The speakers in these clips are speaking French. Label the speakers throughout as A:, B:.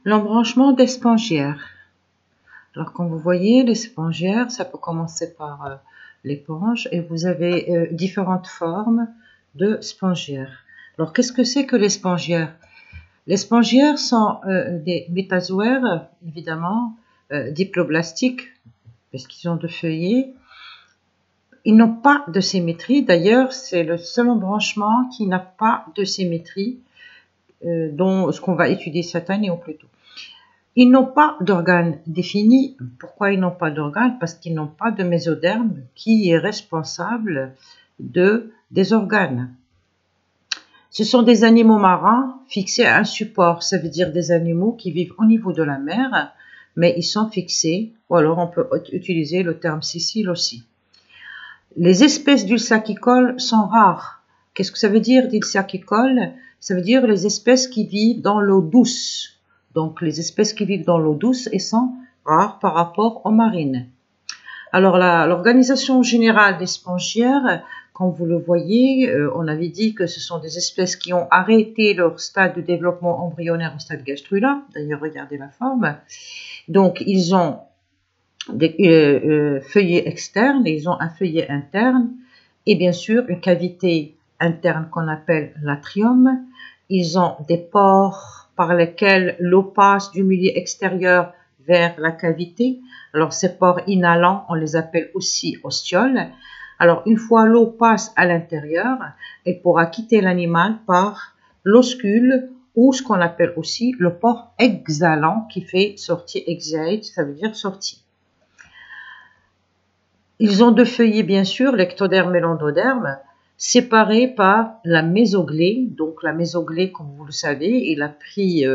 A: L'embranchement des spongiaires. Alors, comme vous voyez, les spongiaires, ça peut commencer par l'éponge et vous avez différentes formes de spongiaires. Alors, qu'est-ce que c'est que les spongiaires? Les spongiaires sont des métazoaires, évidemment, diploblastiques, parce qu'ils ont deux feuillets. Ils n'ont pas de symétrie. D'ailleurs, c'est le seul embranchement qui n'a pas de symétrie, dont ce qu'on va étudier cette année ou plus tôt. Ils n'ont pas d'organes définis. Pourquoi ils n'ont pas d'organes? Parce qu'ils n'ont pas de mésoderme qui est responsable des organes. Ce sont des animaux marins fixés à un support. Ça veut dire des animaux qui vivent au niveau de la mer, mais ils sont fixés. Ou alors on peut utiliser le terme sessile aussi. Les espèces d'ulsacicoles sont rares. Qu'est-ce que ça veut dire d'ulsacicoles? Ça veut dire les espèces qui vivent dans l'eau douce. Donc, les espèces qui vivent dans l'eau douce et sont rares par rapport aux marines. Alors, l'organisation générale des spongiaires, comme vous le voyez, on avait dit que ce sont des espèces qui ont arrêté leur stade de développement embryonnaire au stade gastrula. D'ailleurs, regardez la forme. Donc, ils ont des feuillets externes, ils ont un feuillet interne et bien sûr une cavité interne qu'on appelle l'atrium. Ils ont des pores par lesquels l'eau passe du milieu extérieur vers la cavité. Alors, ces pores inhalants, on les appelle aussi ostioles. Alors, une fois l'eau passe à l'intérieur, elle pourra quitter l'animal par l'oscule ou ce qu'on appelle aussi le pore exhalant qui fait sortie, exhalate, ça veut dire sortie. Ils ont deux feuillets, bien sûr, l'ectoderme et l'endoderme, séparés par la mésoglée. Donc la mésoglée, comme vous le savez, il a pris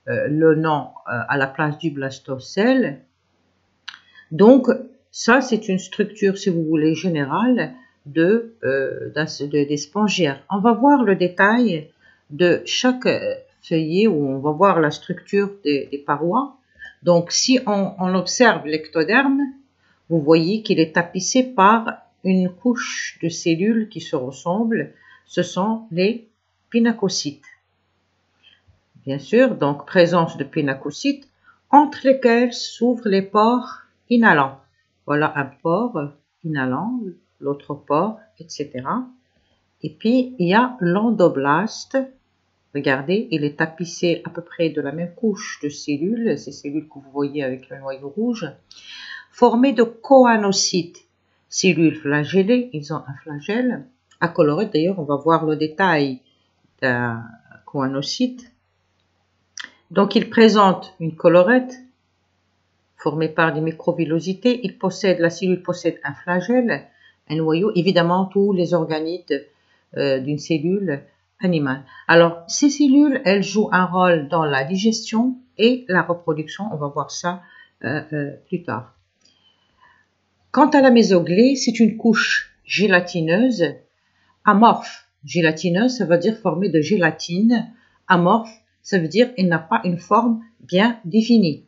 A: le nom à la place du blastocèle. Donc ça, c'est une structure, si vous voulez, générale des spongiaires. On va voir le détail de chaque feuillet, où on va voir la structure des parois. Donc si on observe l'ectoderme, vous voyez qu'il est tapissé par une couche de cellules qui se ressemblent. Ce sont les pinacocytes. Bien sûr, donc présence de pinacocytes entre lesquels s'ouvrent les pores inhalants. Voilà un pore inhalant, l'autre pore, etc. Et puis, il y a l'endoblaste. Regardez, il est tapissé à peu près de la même couche de cellules, ces cellules que vous voyez avec le noyau rouge, formé de choanocytes, cellules flagellées, ils ont un flagelle, à colorette d'ailleurs, on va voir le détail d'un choanocyte. Donc il présente une colorette formée par des microvillosités, la cellule possède un flagelle, un noyau, évidemment tous les organites d'une cellule animale. Alors ces cellules, elles jouent un rôle dans la digestion et la reproduction, on va voir ça plus tard. Quant à la mésoglée, c'est une couche gélatineuse, amorphe. Gélatineuse, ça veut dire formée de gélatine. Amorphe, ça veut dire qu'elle n'a pas une forme bien définie.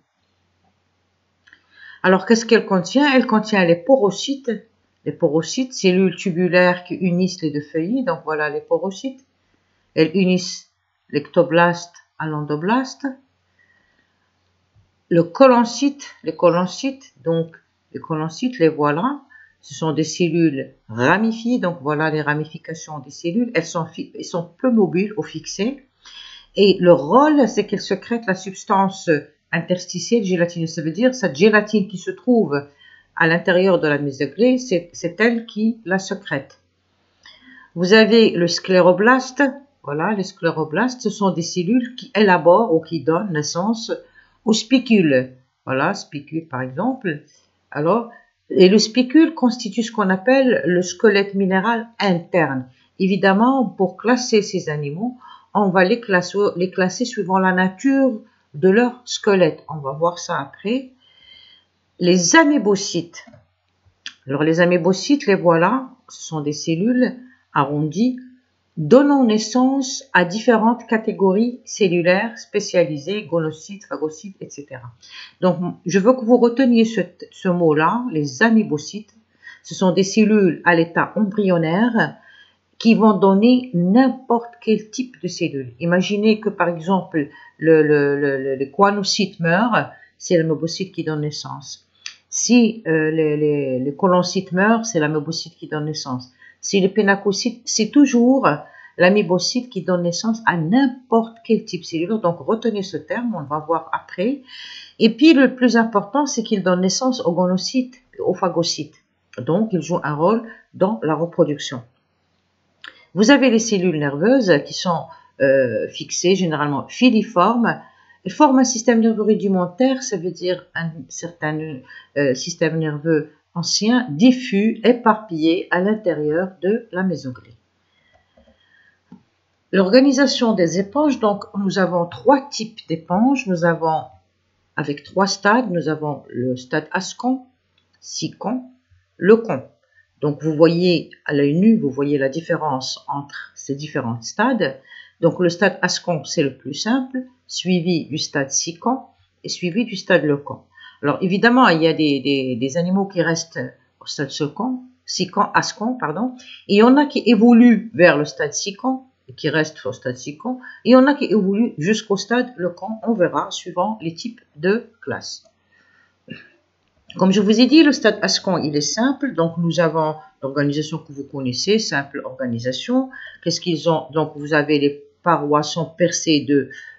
A: Alors, qu'est-ce qu'elle contient? Elle contient les porocytes. Les porocytes, cellules tubulaires qui unissent les deux feuillets. Donc, voilà les porocytes. Elles unissent l'ectoblaste à l'endoblaste. Le coloncyte, les coloncytes, donc, les coloncytes, les voilà, ce sont des cellules ramifiées, donc voilà les ramifications des cellules, elles sont peu mobiles ou fixées, et leur rôle, c'est qu'elles sécrètent la substance interstitielle gélatineuse, ça veut dire cette gélatine qui se trouve à l'intérieur de la mésoglée, c'est elle qui la sécrète. Vous avez le scléroblaste, voilà, les scléroblastes, ce sont des cellules qui élaborent ou qui donnent naissance aux spicules. Voilà, spicule par exemple. Alors, et le spicule constitue ce qu'on appelle le squelette minéral interne. Évidemment, pour classer ces animaux, on va les classer suivant la nature de leur squelette. On va voir ça après. Les amébocytes. Alors, les amébocytes, les voilà, ce sont des cellules arrondies donnant naissance à différentes catégories cellulaires spécialisées, gonocytes, phagocytes, etc. Donc, je veux que vous reteniez ce mot-là, les amébocytes. Ce sont des cellules à l'état embryonnaire qui vont donner n'importe quel type de cellule. Imaginez que par exemple le choanocyte meurt, c'est le mébocyte qui donne naissance. Si les coloncytes meurent, c'est la mébocyte qui donne naissance. Si les pénacocytes, c'est toujours l'amibocyte qui donne naissance à n'importe quel type de cellule. Donc retenez ce terme, on va voir après. Et puis le plus important, c'est qu'il donne naissance aux gonocytes, aux phagocytes. Donc il joue un rôle dans la reproduction. Vous avez les cellules nerveuses qui sont fixées, généralement filiformes. Elles forment un système nerveux rudimentaire, ça veut dire un certain système nerveux ancien, diffus, éparpillé à l'intérieur de la mésoglie. L'organisation des éponges, donc nous avons 3 types d'éponges. Nous avons, avec 3 stades, nous avons le stade ascon, sicon, lecon. Donc vous voyez à l'œil nu, vous voyez la différence entre ces différents stades. Donc le stade ascon, c'est le plus simple, suivi du stade sicon et suivi du stade lecon. Alors évidemment, il y a des animaux qui restent au stade ascon, pardon, et il y en a qui évoluent vers le stade sicon, et qui restent au stade sicon, et il y en a qui évoluent jusqu'au stade lecon, on verra, suivant les types de classes. Comme je vous ai dit, le stade ascon, il est simple, donc nous avons l'organisation que vous connaissez, simple organisation. Qu'est-ce qu'ils ont? Donc vous avez les parois sont percées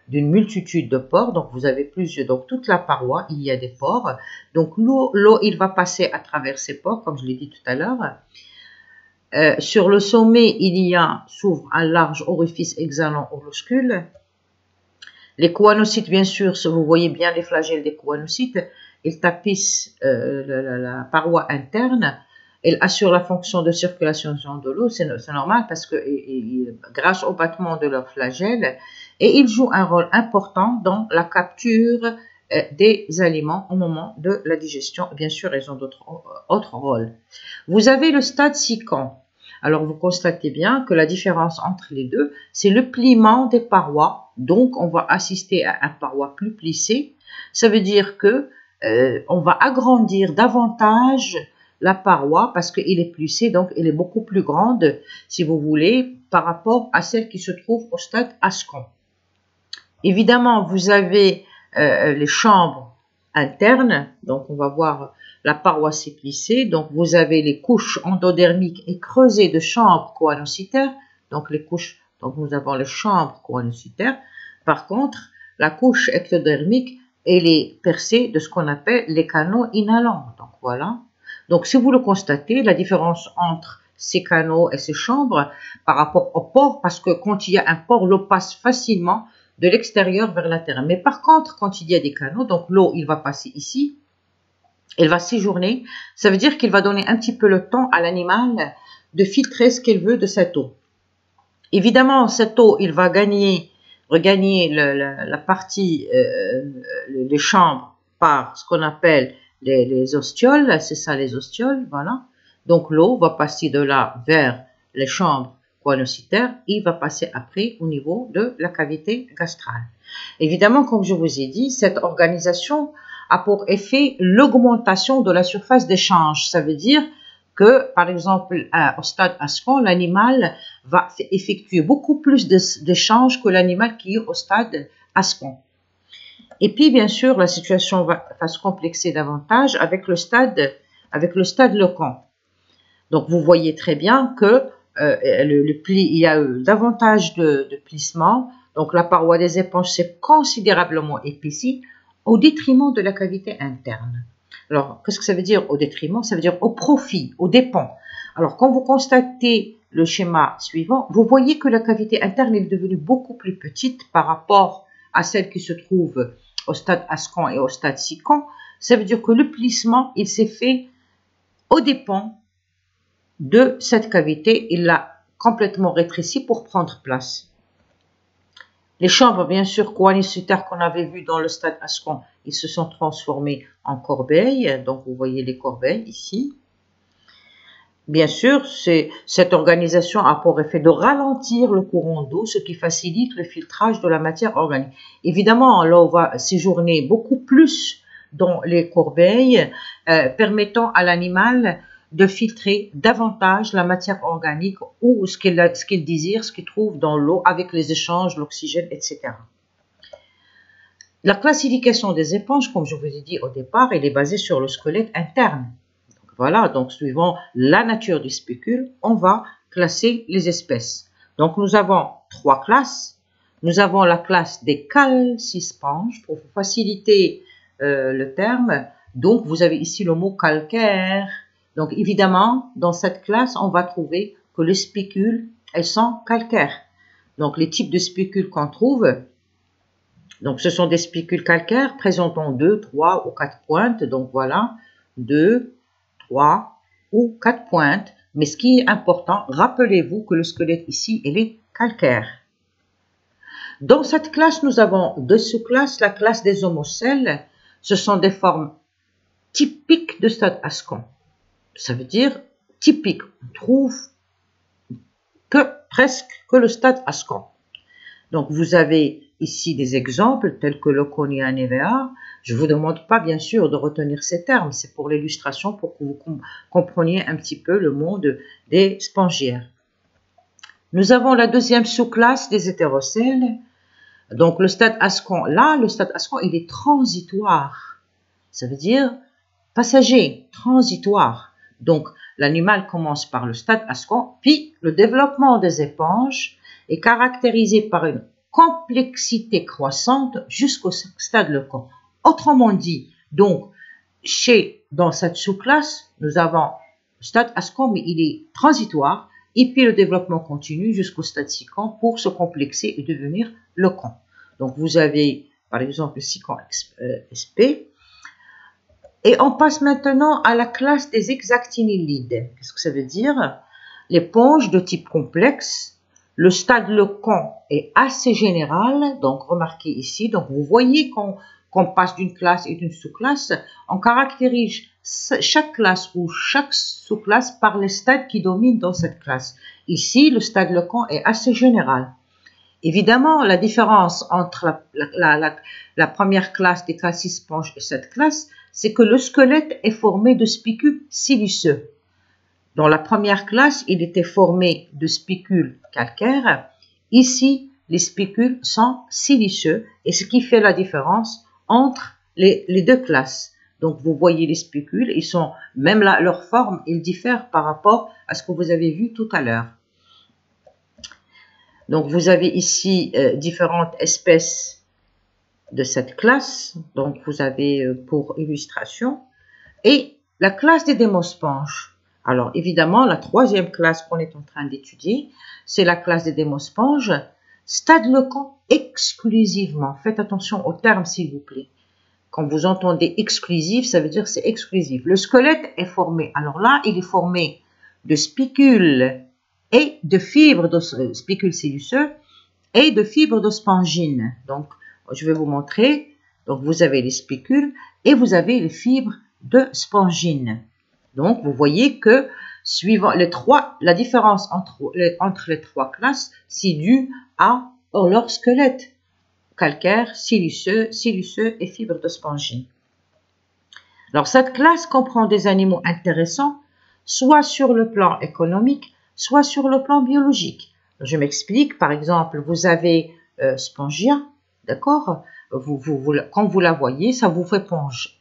A: d'une multitude de pores, donc vous avez plusieurs, donc toute la paroi, il y a des pores. Donc l'eau, il va passer à travers ces pores, comme je l'ai dit tout à l'heure. Sur le sommet, s'ouvre un large orifice exhalant au loscule. Les choanocytes, bien sûr, vous voyez bien les flagelles des choanocytes, ils tapissent la paroi interne. Ils assurent la fonction de circulation de l'eau, c'est normal parce que grâce au battement de leurs flagelles, et ils jouent un rôle important dans la capture des aliments au moment de la digestion. Bien sûr, ils ont d'autres autres rôles. Vous avez le stade sicon. Alors, vous constatez bien que la différence entre les deux, c'est le pliement des parois. Donc, on va assister à une paroi plus plissée. Ça veut dire que on va agrandir davantage la paroi parce qu'elle est plissée, donc elle est beaucoup plus grande, si vous voulez, par rapport à celle qui se trouve au stade ascon. Évidemment, vous avez les chambres internes, donc on va voir la paroi s'est plissée, donc vous avez les couches endodermiques et creusées de chambres choanocytaires, donc les couches, donc nous avons les chambres choanocytaires. Par contre, la couche ectodermique, elle est percée de ce qu'on appelle les canaux inhalants. Donc voilà. Donc si vous le constatez, la différence entre ces canaux et ces chambres par rapport aux pores, parce que quand il y a un pore, l'eau passe facilement de l'extérieur vers l'intérieur. Mais par contre, quand il y a des canaux, donc l'eau, il va passer ici, elle va séjourner. Ça veut dire qu'il va donner un petit peu le temps à l'animal de filtrer ce qu'il veut de cette eau. Évidemment, cette eau, il va regagner la partie, les chambres par ce qu'on appelle les ostioles, c'est ça les ostioles, voilà. Donc l'eau va passer de là vers les chambres choanocytaires, il va passer après au niveau de la cavité gastrale. Évidemment, comme je vous ai dit, cette organisation a pour effet l'augmentation de la surface d'échange. Ça veut dire que, par exemple, au stade ascon, l'animal va effectuer beaucoup plus d'échanges que l'animal qui est au stade ascon. Et puis, bien sûr, la situation va se complexer davantage avec le stade lecon. Donc, vous voyez très bien que il y a davantage de plissement. Donc, la paroi des éponges s'est considérablement épaissie au détriment de la cavité interne. Alors, qu'est-ce que ça veut dire au détriment? Ça veut dire au profit, au dépens. Alors, quand vous constatez le schéma suivant, vous voyez que la cavité interne est devenue beaucoup plus petite par rapport à celle qui se trouve au stade ascon et au stade sicon. Ça veut dire que le plissement, il s'est fait au dépens de cette cavité. Il l'a complètement rétréci pour prendre place. Les chambres, bien sûr, choanocytaires qu'on avait vues dans le stade ascon, ils se sont transformés en corbeilles. Donc, vous voyez les corbeilles ici. Bien sûr, cette organisation a pour effet de ralentir le courant d'eau, ce qui facilite le filtrage de la matière organique. Évidemment, l'eau va séjourner beaucoup plus dans les corbeilles, permettant à l'animal de filtrer davantage la matière organique ou ce qu'il désire, ce qu'il trouve dans l'eau avec les échanges, l'oxygène, etc. La classification des éponges, comme je vous ai dit au départ, elle est basée sur le squelette interne. Donc, voilà, donc suivant la nature du spécule, on va classer les espèces. Donc nous avons 3 classes. Nous avons la classe des calcisponges, pour vous faciliter le terme. Donc vous avez ici le mot calcaire. Donc évidemment, dans cette classe, on va trouver que les spécules, elles sont calcaires. Donc les types de spécules qu'on trouve, donc ce sont des spécules calcaires présentant 2, 3 ou 4 pointes. Donc voilà, 2, 3 ou 4 pointes. Mais ce qui est important, rappelez-vous que le squelette ici, il est calcaire. Dans cette classe, nous avons 2 sous-classes. La classe des homocèles, ce sont des formes typiques de stade ascon. Ça veut dire typique. On trouve presque que le stade ascon. Donc vous avez ici des exemples tels que le Conia nevea. Je ne vous demande pas bien sûr de retenir ces termes, c'est pour l'illustration, pour que vous compreniez un petit peu le monde des spongiaires. Nous avons la deuxième sous-classe des hétérocèles. Donc le stade ascon, là, le stade ascon, il est transitoire. Ça veut dire passager, transitoire. Donc l'animal commence par le stade ascon, puis le développement des éponges est caractérisé par une complexité croissante jusqu'au stade leucon. Autrement dit, donc, dans cette sous-classe, nous avons le stade ascon, mais il est transitoire, et puis le développement continue jusqu'au stade sicon pour se complexer et devenir leucon. Donc, vous avez, par exemple, le sicon SP. Et on passe maintenant à la classe des hexactinélides. Qu'est-ce que ça veut dire? L'éponge de type complexe. Le stade leucon est assez général, donc remarquez ici, donc vous voyez qu'on passe d'une classe et d'une sous-classe, on caractérise chaque classe ou chaque sous-classe par les stades qui dominent dans cette classe. Ici, le leucon est assez général. Évidemment, la différence entre la première classe des calcisponges et cette classe, c'est que le squelette est formé de spicules siliceux. Dans la première classe, il était formé de spicules calcaires. Ici, les spicules sont siliceux, et ce qui fait la différence entre les 2 classes. Donc, vous voyez les spicules, ils sont, même là, leur forme, ils diffèrent par rapport à ce que vous avez vu tout à l'heure. Donc, vous avez ici différentes espèces de cette classe. Donc, vous avez pour illustration. Et la classe des démosponges. Alors, évidemment, la 3e classe qu'on est en train d'étudier, c'est la classe des démosponges. Stade leucon exclusivement. Faites attention aux termes, s'il vous plaît. Quand vous entendez exclusif, ça veut dire c'est exclusif. Le squelette est formé. Alors là, il est formé de spicules et de fibres de spicules siliceux et de fibres de spongine. Donc, je vais vous montrer. Donc, vous avez les spicules et vous avez les fibres de spongine. Donc, vous voyez que suivant la différence entre les 3 classes, c'est dû à leur squelette calcaire, siliceux et fibres de spongine. Alors, cette classe comprend des animaux intéressants, soit sur le plan économique, soit sur le plan biologique. Je m'explique, par exemple, vous avez Spongia, d'accord? Quand vous la voyez, ça vous fait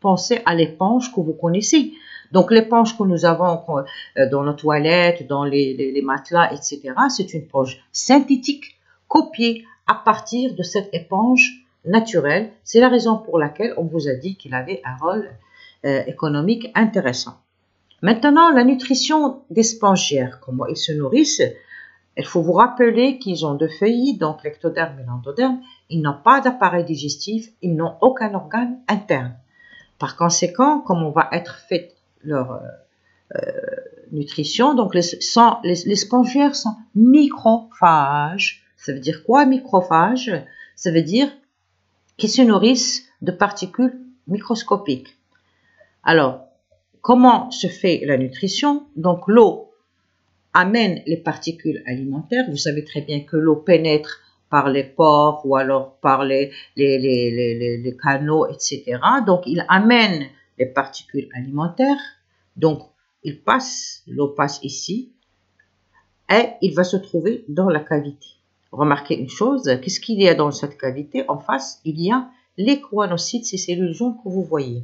A: penser à l'éponge que vous connaissez. Donc, l'éponge que nous avons dans nos toilettes, dans les matelas, etc., c'est une éponge synthétique copiée à partir de cette éponge naturelle. C'est la raison pour laquelle on vous a dit qu'il avait un rôle économique intéressant. Maintenant, la nutrition des spongiaires, comment ils se nourrissent. Il faut vous rappeler qu'ils ont 2 feuilles, donc l'ectoderme et l'endoderme. Ils n'ont pas d'appareil digestif, ils n'ont aucun organe interne. Par conséquent, comment va être faite leur nutrition? Donc, les spongiaires sont microphages. Ça veut dire quoi, microphages? Ça veut dire qu'ils se nourrissent de particules microscopiques. Alors, comment se fait la nutrition? Donc, l'eau amène les particules alimentaires. Vous savez très bien que l'eau pénètre par les pores ou alors par les canaux, etc. Donc, il amène les particules alimentaires. Donc, l'eau passe ici et il va se trouver dans la cavité. Remarquez une chose, qu'est-ce qu'il y a dans cette cavité? En face, il y a les choanocytes, ces cellules jaunes que vous voyez.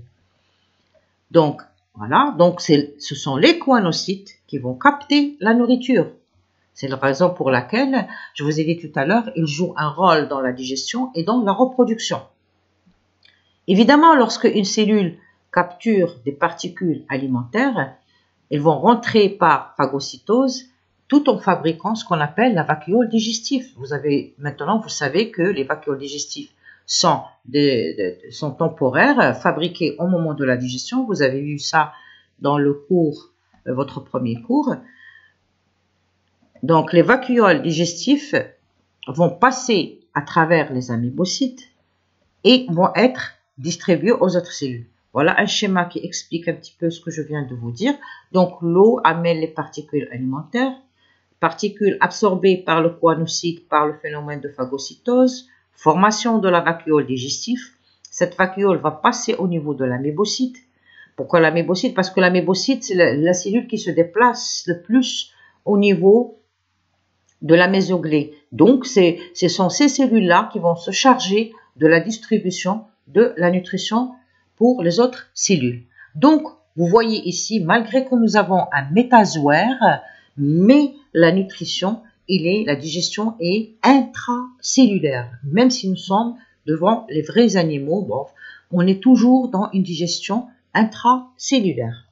A: Donc, voilà, donc ce sont les choanocytes qui vont capter la nourriture. C'est la raison pour laquelle, je vous ai dit tout à l'heure, ils jouent un rôle dans la digestion et dans la reproduction. Évidemment, lorsque une cellule capture des particules alimentaires, elles vont rentrer par phagocytose tout en fabriquant ce qu'on appelle la vacuole digestive. Maintenant, vous savez que les vacuoles digestives sont temporaires, fabriquées au moment de la digestion. Vous avez vu ça dans le cours, votre premier cours. Donc, les vacuoles digestives vont passer à travers les amébocytes et vont être distribuées aux autres cellules. Voilà un schéma qui explique un petit peu ce que je viens de vous dire. Donc, l'eau amène les particules alimentaires, particules absorbées par le choanocyte par le phénomène de phagocytose, formation de la vacuole digestive. Cette vacuole va passer au niveau de l'amébocyte. Pourquoi l'amébocyte? Parce que l'amébocyte, c'est la cellule qui se déplace le plus au niveau de la mésoglée. Donc, ce sont ces cellules-là qui vont se charger de la distribution de la nutrition pour les autres cellules. Donc, vous voyez ici, malgré que nous avons un métazoaire, mais la nutrition, la digestion est intracellulaire. Même si nous sommes devant les vrais animaux, bon, on est toujours dans une digestion intracellulaire.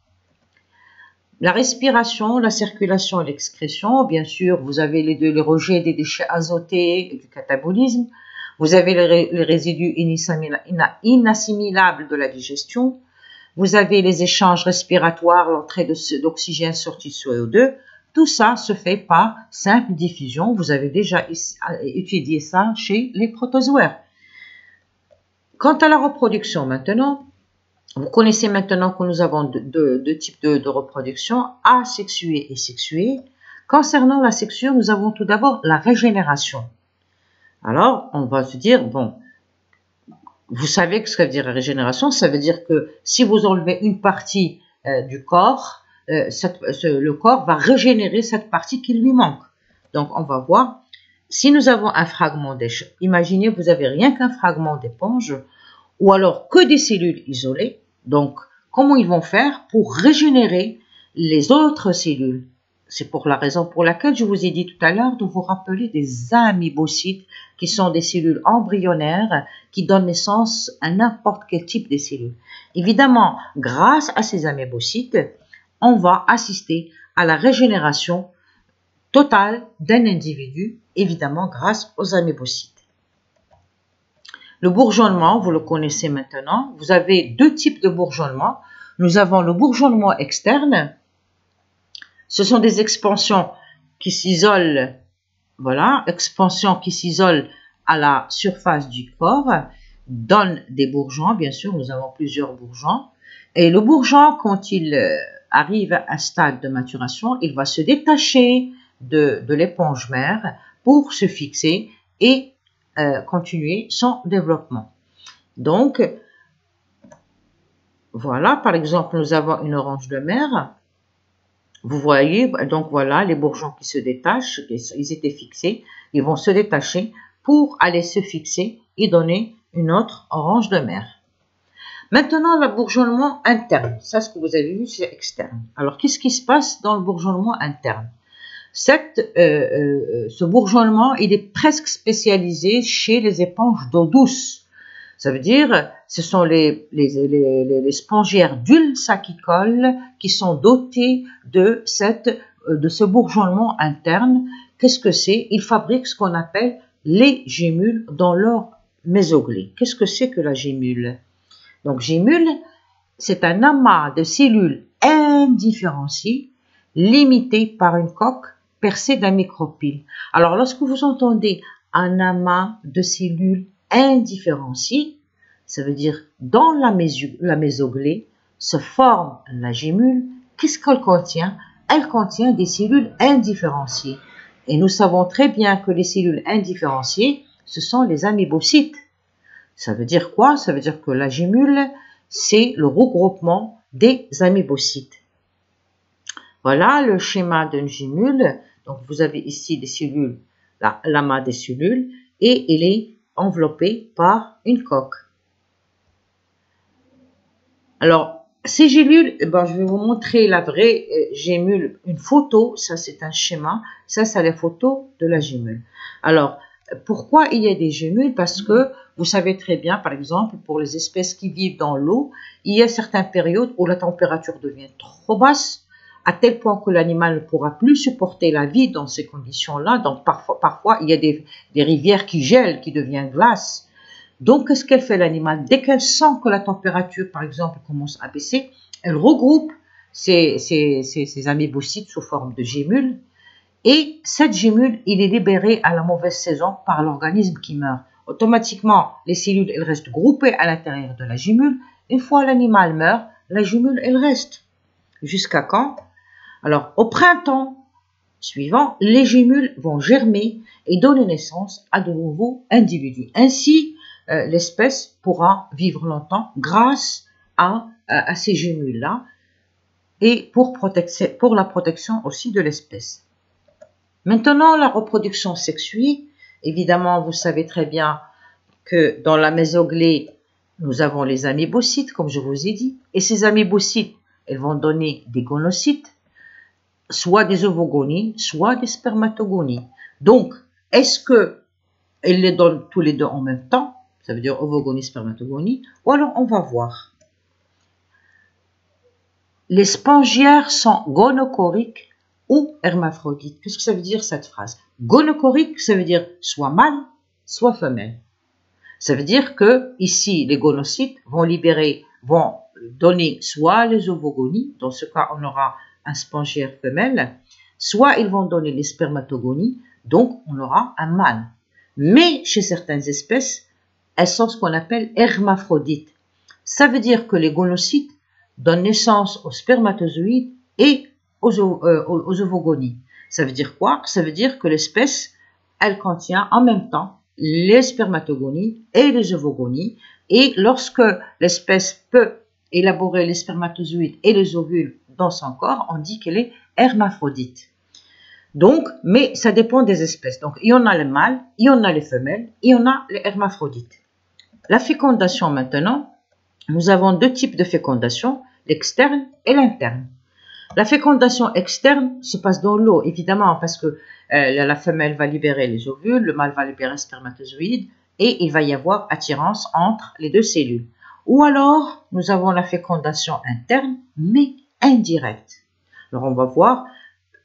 A: La respiration, la circulation et l'excrétion, bien sûr, vous avez les rejets des déchets azotés et du catabolisme. Vous avez les résidus inassimilables de la digestion. Vous avez les échanges respiratoires, l'entrée d'oxygène, sortie de CO2. Tout ça se fait par simple diffusion. Vous avez déjà étudié ça chez les protozoaires. Quant à la reproduction maintenant, vous connaissez maintenant que nous avons deux types de reproduction, asexuée et sexuée. Concernant la sexuée, nous avons tout d'abord la régénération. Alors, on va se dire, bon, vous savez que ce que veut dire la régénération, ça veut dire que si vous enlevez une partie du corps, le corps va régénérer cette partie qui lui manque. Donc, on va voir, si nous avons un fragment d'éponge, imaginez, vous avez rien qu'un fragment d'éponge, ou alors que des cellules isolées. Donc, comment ils vont faire pour régénérer les autres cellules? C'est pour la raison pour laquelle je vous ai dit tout à l'heure de vous rappeler des amébocytes qui sont des cellules embryonnaires qui donnent naissance à n'importe quel type de cellules. Évidemment, grâce à ces amébocytes, on va assister à la régénération totale d'un individu, évidemment grâce aux amébocytes. Le bourgeonnement, vous le connaissez maintenant. Vous avez deux types de bourgeonnement. Nous avons le bourgeonnement externe. Ce sont des expansions qui s'isolent, voilà, expansions qui s'isolent à la surface du corps, donnent des bourgeons. Bien sûr, nous avons plusieurs bourgeons. Et le bourgeon, quand il arrive à un stade de maturation, il va se détacher de l'éponge mère pour se fixer et continuer son développement. Donc, voilà, par exemple, nous avons une orange de mer. Vous voyez, donc voilà, les bourgeons qui se détachent, ils étaient fixés, ils vont se détacher pour aller se fixer et donner une autre orange de mer. Maintenant, le bourgeonnement interne, ça ce que vous avez vu, c'est externe. Alors, qu'est-ce qui se passe dans le bourgeonnement interne? Ce bourgeonnement, il est presque spécialisé chez les éponges d'eau douce. Ça veut dire, ce sont les spongiaires dulsacicoles qui sont dotés de ce bourgeonnement interne. Qu'est-ce que c'est? Ils fabriquent ce qu'on appelle les gémules dans leur mésoglée. Qu'est-ce que c'est que la gémule? Donc, gémule, c'est un amas de cellules indifférenciées, limitées par une coque percée d'un micropyle. Alors, lorsque vous entendez un amas de cellules indifférenciées, ça veut dire dans la mésoglée se forme la gémule. Qu'est-ce qu'elle contient? Elle contient des cellules indifférenciées. Et nous savons très bien que les cellules indifférenciées, ce sont les amébocytes. Ça veut dire quoi? Ça veut dire que la gémule, c'est le regroupement des amébocytes. Voilà le schéma d'une gémule. Donc, vous avez ici des cellules, l'amas des cellules, et il est enveloppé par une coque. Alors, ces gélules, je vais vous montrer la vraie gémule, une photo. Ça, c'est un schéma. Ça, c'est la photo de la gémule. Alors, pourquoi il y a des gémules? Parce que vous savez très bien, par exemple, pour les espèces qui vivent dans l'eau, il y a certaines périodes où la température devient trop basse, à tel point que l'animal ne pourra plus supporter la vie dans ces conditions-là. Donc, parfois, il y a des rivières qui gèlent, qui deviennent glace. Donc, qu'est-ce qu'elle fait l'animal? Dès qu'elle sent que la température, par exemple, commence à baisser, elle regroupe ses amebocytes sous forme de gémules. Et cette gémule, il est libéré à la mauvaise saison par l'organisme qui meurt. Automatiquement, les cellules, elles restent groupées à l'intérieur de la gémule. Une fois l'animal meurt, la gémule, elle reste. Jusqu'à quand? Alors, au printemps suivant, les gémules vont germer et donner naissance à de nouveaux individus. Ainsi, l'espèce pourra vivre longtemps grâce à ces gémules-là et pour la protection aussi de l'espèce. Maintenant, la reproduction sexuée. Évidemment, vous savez très bien que dans la mésoglée, nous avons les amébocytes, comme je vous ai dit. Et ces amébocytes, elles vont donner des gonocytes, soit des ovogonies, soit des spermatogonies. Donc, est-ce qu'elles les donnent tous les deux en même temps? Ça veut dire ovogonie, spermatogonie. Ou alors, on va voir. Les spongiaires sont gonochoriques ou hermaphrodites. Qu'est-ce que ça veut dire cette phrase? Gonochorique, ça veut dire soit mâle, soit femelle. Ça veut dire que ici, les gonocytes vont donner soit les ovogonies, dans ce cas, on aura un spongiaire femelle, soit ils vont donner les spermatogonies, donc on aura un mâle. Mais chez certaines espèces, elles sont ce qu'on appelle hermaphrodites. Ça veut dire que les gonocytes donnent naissance aux spermatozoïdes et aux ovogonies. Ça veut dire quoi? Ça veut dire que l'espèce, elle contient en même temps les spermatogonies et les ovogonies. Et lorsque l'espèce peut élaborer les spermatozoïdes et les ovules dans son corps, on dit qu'elle est hermaphrodite. Donc, mais ça dépend des espèces. Donc, il y en a les mâles, il y en a les femelles, il y en a les hermaphrodites. La fécondation maintenant, nous avons deux types de fécondation, l'externe et l'interne. La fécondation externe se passe dans l'eau, évidemment, parce que la femelle va libérer les ovules, le mâle va libérer les spermatozoïdes, et il va y avoir attirance entre les deux cellules. Ou alors, nous avons la fécondation interne, mais indirecte. Alors, on va voir.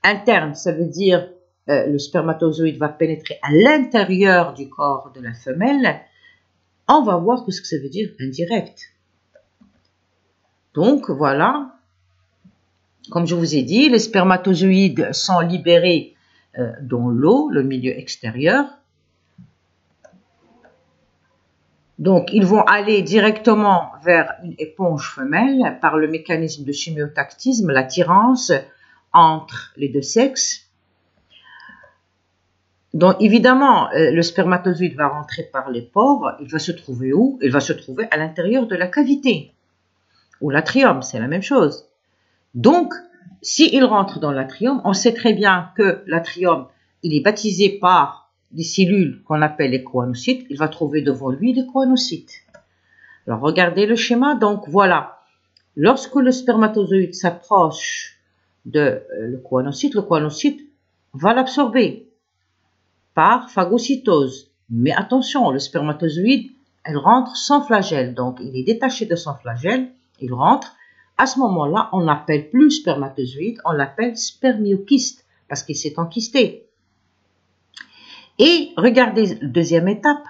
A: Interne, ça veut dire le spermatozoïde va pénétrer à l'intérieur du corps de la femelle. On va voir ce que ça veut dire indirect. Donc, voilà. Comme je vous ai dit, les spermatozoïdes sont libérés dans l'eau, le milieu extérieur. Donc, ils vont aller directement vers une éponge femelle par le mécanisme de chimiotactisme, l'attirance entre les deux sexes. Donc, évidemment, le spermatozoïde va rentrer par les pores. Il va se trouver où? Il va se trouver à l'intérieur de la cavité, ou l'atrium, c'est la même chose. Donc, s'il rentre dans l'atrium, on sait très bien que l'atrium, il est baptisé par des cellules qu'on appelle les choanocytes. Il va trouver devant lui les choanocytes. Alors, regardez le schéma. Donc, voilà. Lorsque le spermatozoïde s'approche le choanocyte va l'absorber par phagocytose. Mais attention, le spermatozoïde, elle rentre sans flagelle. Donc, il est détaché de son flagelle. Il rentre. À ce moment-là, on n'appelle plus spermatozoïde, on l'appelle spermiokyste parce qu'il s'est enkysté. Et regardez la deuxième étape.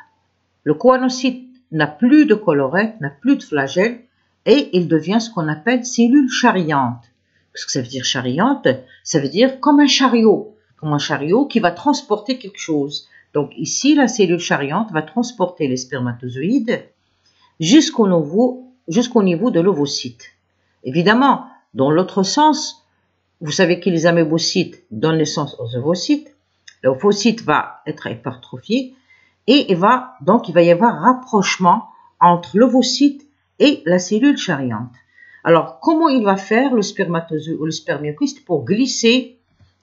A: Le choanocyte n'a plus de colorette, n'a plus de flagelle et il devient ce qu'on appelle cellule charriante. Qu'est-ce que ça veut dire charriante? Ça veut dire comme un chariot qui va transporter quelque chose. Donc ici, la cellule charriante va transporter les spermatozoïdes jusqu'au niveau de l'ovocyte. Évidemment, dans l'autre sens, vous savez que les amébocytes donnent naissance aux ovocytes. L'ovocyte va être hypertrophié et il va y avoir rapprochement entre l'ovocyte et la cellule charriante. Alors, comment il va faire le spermatozoïde ou le spermiocyste pour glisser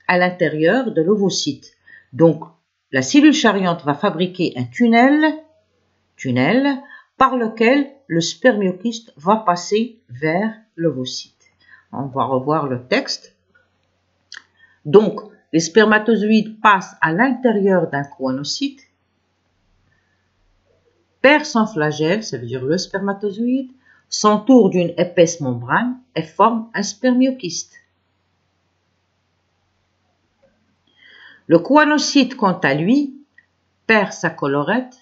A: à l'intérieur de l'ovocyte? Donc, la cellule chariante va fabriquer un tunnel par lequel le spermiocyste va passer vers l'ovocyte. On va revoir le texte. Donc, les spermatozoïdes passent à l'intérieur d'un choanocyte, perd son flagelle, ça veut dire le spermatozoïde, s'entoure d'une épaisse membrane et forme un spermiocyste. Le choanocyte, quant à lui, perd sa collerette,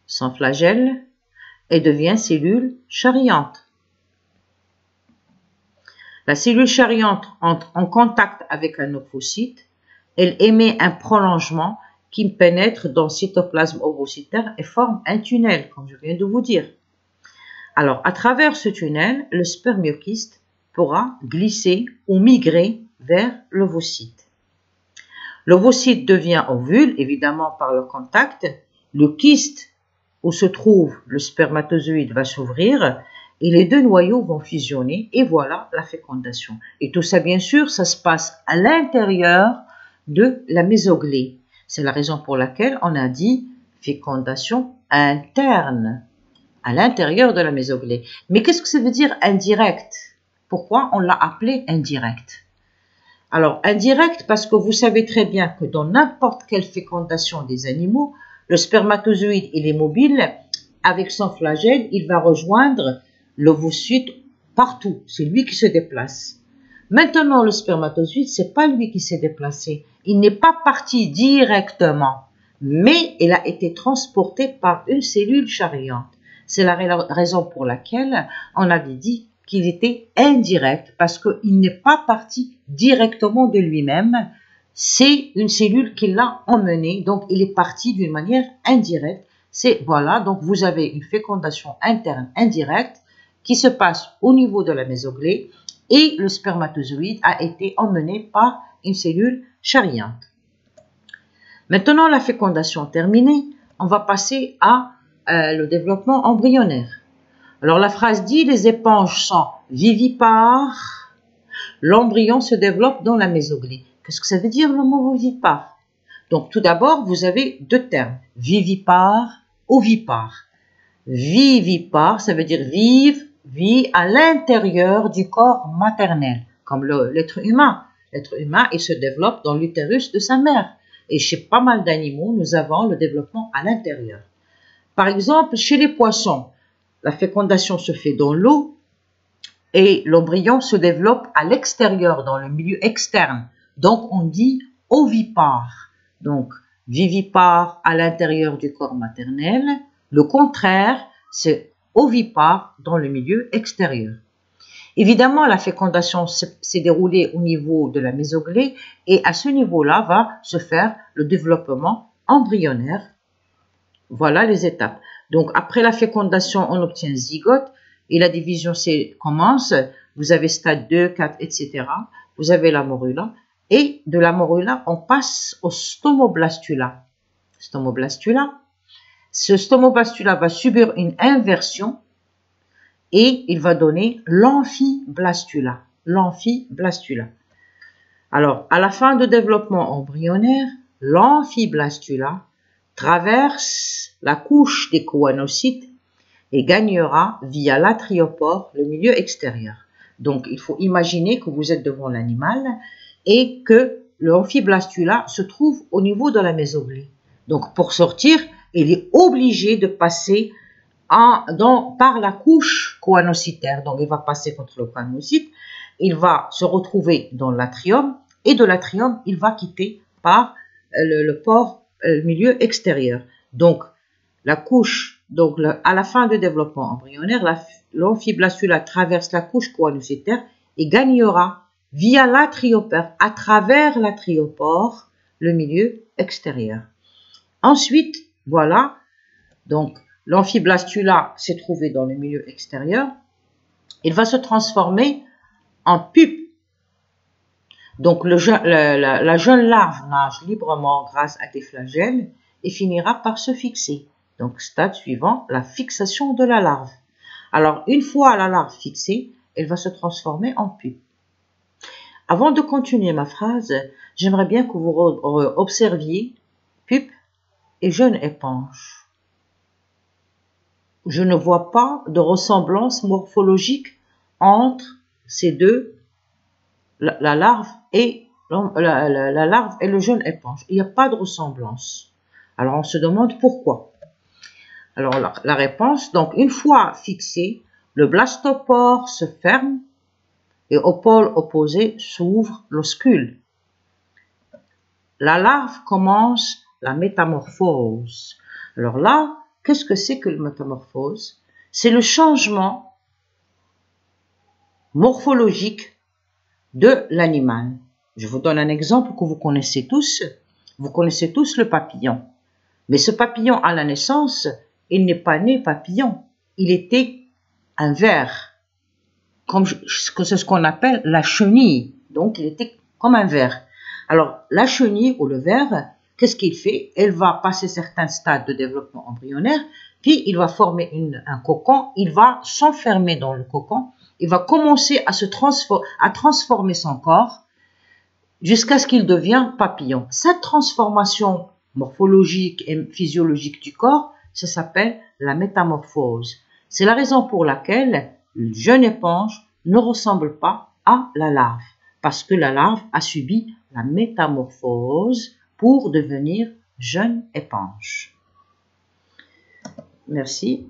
A: son flagelle, et devient cellule chariante. La cellule chariante entre en contact avec un ovocyte, elle émet un prolongement qui pénètre dans le cytoplasme ovocytaire et forme un tunnel, comme je viens de vous dire. Alors, à travers ce tunnel, le spermiocyste pourra glisser ou migrer vers l'ovocyte. L'ovocyte devient ovule, évidemment par le contact. Le kyste où se trouve le spermatozoïde va s'ouvrir et les deux noyaux vont fusionner et voilà la fécondation. Et tout ça, bien sûr, ça se passe à l'intérieur de la mésoglée. C'est la raison pour laquelle on a dit fécondation interne, à l'intérieur de la mésoglée. Mais qu'est-ce que ça veut dire indirect? Pourquoi on l'a appelé indirect? Alors, indirect parce que vous savez très bien que dans n'importe quelle fécondation des animaux, le spermatozoïde, il est mobile, avec son flagelle, il va rejoindre l'ovocyte partout. C'est lui qui se déplace. Maintenant, le spermatozoïde, c'est pas lui qui s'est déplacé. Il n'est pas parti directement, mais il a été transporté par une cellule chariante. C'est la raison pour laquelle on avait dit qu'il était indirect, parce qu'il n'est pas parti directement de lui-même. C'est une cellule qui l'a emmené, donc il est parti d'une manière indirecte. Voilà, donc vous avez une fécondation interne indirecte qui se passe au niveau de la mésoglée et le spermatozoïde a été emmené par une cellule chariante. Maintenant, la fécondation terminée, on va passer à le développement embryonnaire. Alors la phrase dit, les éponges sont vivipares, l'embryon se développe dans la mésoglée. Qu'est-ce que ça veut dire le mot vivipare? Donc tout d'abord, vous avez deux termes, vivipare, ovipare. Vivipare, ça veut dire vit à l'intérieur du corps maternel, comme l'être humain. L'être humain, il se développe dans l'utérus de sa mère. Et chez pas mal d'animaux, nous avons le développement à l'intérieur. Par exemple, chez les poissons, la fécondation se fait dans l'eau et l'embryon se développe à l'extérieur, dans le milieu externe. Donc, on dit ovipare. Donc, vivipare à l'intérieur du corps maternel. Le contraire, c'est ovipare dans le milieu extérieur. Évidemment, la fécondation s'est déroulée au niveau de la mésoglée et à ce niveau-là va se faire le développement embryonnaire. Voilà les étapes. Donc, après la fécondation, on obtient zygote et la division commence. Vous avez stade 2, 4, etc. Vous avez la morula. Et de la morula, on passe au stomoblastula. Ce stomoblastula va subir une inversion et il va donner l'amphiblastula. Alors, à la fin de développement embryonnaire, l'amphiblastula traverse la couche des choanocytes et gagnera via l'atriopore le milieu extérieur. Donc, il faut imaginer que vous êtes devant l'animal et que l'amphiblastula se trouve au niveau de la mésoglée. Donc, pour sortir, il est obligé de passer par la couche choanocytaire. Donc, il va passer contre le choanocyte, il va se retrouver dans l'atrium et de l'atrium, il va quitter par le pore, le milieu extérieur. Donc, la couche, donc à la fin du développement embryonnaire, l'amphiblastula traverse la couche choanocytaire et gagnera via l'atriopore, à travers l'atriopore, le milieu extérieur. Ensuite, voilà, donc l'amphiblastula s'est trouvé dans le milieu extérieur. Il va se transformer en pupe. Donc la jeune larve nage librement grâce à des flagelles et finira par se fixer. Donc stade suivant, la fixation de la larve. Alors une fois la larve fixée, elle va se transformer en pupe. Avant de continuer ma phrase, j'aimerais bien que vous observiez pupe et jeune éponge. Je ne vois pas de ressemblance morphologique entre ces deux, la larve et le jeune éponge. Il n'y a pas de ressemblance. Alors on se demande pourquoi. Alors la réponse, donc une fois fixée, le blastopore se ferme et au pôle opposé s'ouvre l'oscule. La larve commence la métamorphose. Alors là, qu'est-ce que c'est que la métamorphose? C'est le changement morphologique de l'animal. Je vous donne un exemple que vous connaissez tous. Vous connaissez tous le papillon. Mais ce papillon, à la naissance, il n'est pas né papillon. Il était un ver. C'est ce qu'on appelle la chenille. Donc, il était comme un ver. Alors, la chenille ou le ver, qu'est-ce qu'il fait? Elle va passer certains stades de développement embryonnaire, puis il va former un cocon, il va s'enfermer dans le cocon, il va commencer à transformer son corps jusqu'à ce qu'il devienne papillon. Cette transformation morphologique et physiologique du corps, ça s'appelle la métamorphose. C'est la raison pour laquelle le jeune éponge ne ressemble pas à la larve, parce que la larve a subi la métamorphose pour devenir jeune éponge. Merci.